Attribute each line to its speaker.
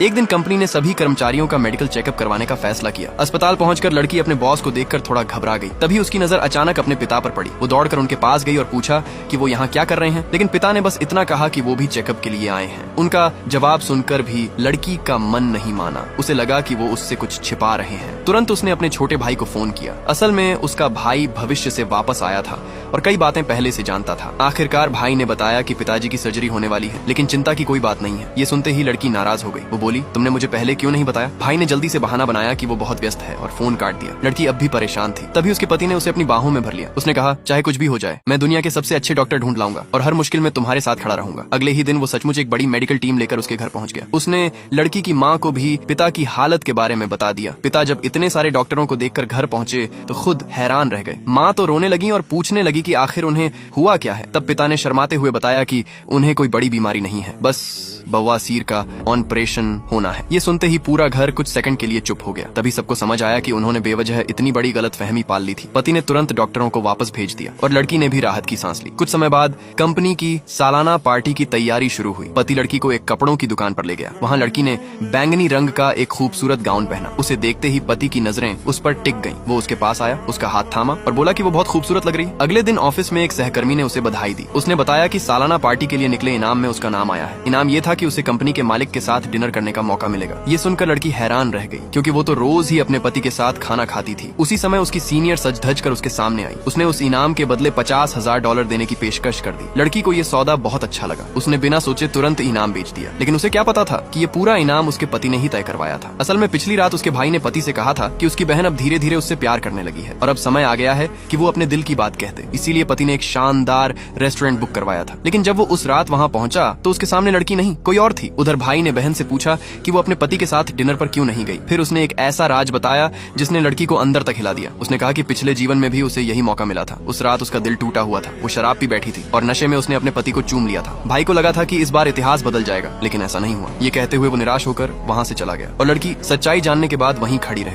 Speaker 1: एक दिन कंपनी ने सभी कर्मचारियों का मेडिकल चेकअप करवाने का फैसला किया। अस्पताल पहुंचकर लड़की अपने बॉस को देखकर थोड़ा घबरा गई। तभी उसकी नजर अचानक अपने पिता पर पड़ी। वो दौड़कर उनके पास गई और पूछा कि वो यहाँ क्या कर रहे हैं, लेकिन पिता ने बस इतना कहा कि वो भी चेकअप के लिए आए हैं। उनका जवाब सुनकर भी लड़की का मन नहीं माना। उसे लगा कि वो उससे कुछ छिपा रहे हैं। तुरंत उसने अपने छोटे भाई को फोन किया। असल में उसका भाई भविष्य से वापस आया था और कई बातें पहले से जानता था। आखिरकार भाई ने बताया कि पिताजी की सर्जरी होने वाली है, लेकिन चिंता की कोई बात नहीं है। ये सुनते ही लड़की नाराज हो गई। वो बोली, तुमने मुझे पहले क्यों नहीं बताया? भाई ने जल्दी से बहाना बनाया कि वो बहुत व्यस्त है और फोन काट दिया। लड़की अब भी परेशान थी। तभी उसके पति ने उसे अपनी बाहों में भर लिया। उसने कहा, चाहे कुछ भी हो जाए, मैं दुनिया के सबसे अच्छे डॉक्टर ढूंढ लाऊंगा और हर मुश्किल में तुम्हारे साथ खड़ा रहूंगा। अगले ही दिन वो सचमुच एक बड़ी मेडिकल टीम लेकर उसके घर पहुंच गया। उसने लड़की की माँ को भी पिता की हालत के बारे में बता दिया। पिता जब इतने सारे डॉक्टरों को देखकर घर पहुंचे तो खुद हैरान रह गए। माँ तो रोने लगी और पूछने लगी कि आखिर उन्हें हुआ क्या है। तब पिता ने शर्माते हुए बताया कि उन्हें कोई बड़ी बीमारी नहीं है, बस बवासीर का ऑपरेशन होना है। ये सुनते ही पूरा घर कुछ सेकंड के लिए चुप हो गया। तभी सबको समझ आया कि उन्होंने बेवजह इतनी बड़ी गलतफहमी पाल ली थी। पति ने तुरंत डॉक्टरों को वापस भेज दिया और लड़की ने भी राहत की सांस ली। कुछ समय बाद कंपनी की सालाना पार्टी की तैयारी शुरू हुई। पति लड़की को एक कपड़ों की दुकान पर ले गया। वहाँ लड़की ने बैंगनी रंग का एक खूबसूरत गाउन पहना। उसे देखते ही पति की नजरें उस पर टिक गईं। वो उसके पास आया, उसका हाथ थामा और बोला कि वो बहुत खूबसूरत लग रही है। अगले दिन ऑफिस में एक सहकर्मी ने उसे बधाई दी। उसने बताया कि सालाना पार्टी के लिए निकले इनाम में उसका नाम आया है। इनाम ये था कि उसे कंपनी के मालिक के साथ डिनर करने का मौका मिलेगा। ये सुनकर लड़की हैरान रह गई, क्योंकि वो तो रोज ही अपने पति के साथ खाना खाती थी। उसी समय उसकी सीनियर सज धज कर उसके सामने आई। उसने उस इनाम के बदले $50,000 देने की पेशकश कर दी। लड़की को ये सौदा बहुत अच्छा लगा। उसने बिना सोचे तुरंत इनाम बेच दिया। लेकिन उसे क्या पता था कि ये पूरा इनाम उसके पति ने ही तय करवाया था। असल में पिछली रात उसके भाई ने पति से कहा था कि उसकी बहन अब धीरे धीरे उससे प्यार करने लगी है और अब समय आ गया है कि वो अपने दिल की बात कह दे। इसीलिए पति ने एक शानदार रेस्टोरेंट बुक करवाया था। लेकिन जब वो उस रात वहाँ पहुंचा तो उसके सामने लड़की नहीं, कोई और थी। उधर भाई ने बहन से पूछा कि वो अपने पति के साथ डिनर पर क्यों नहीं गई। फिर उसने एक ऐसा राज बताया जिसने लड़की को अंदर तक हिला दिया। उसने कहा कि पिछले जीवन में भी उसे यही मौका मिला था। उस रात उसका दिल टूटा हुआ था। वो शराब पी बैठी थी और नशे में उसने अपने पति को चूम लिया था। भाई को लगा था कि इस बार इतिहास बदल जाएगा, लेकिन ऐसा नहीं हुआ। ये कहते हुए वो निराश होकर वहाँ से चला गया और लड़की सच्चाई जानने के बाद वहीं खड़ी रह गई।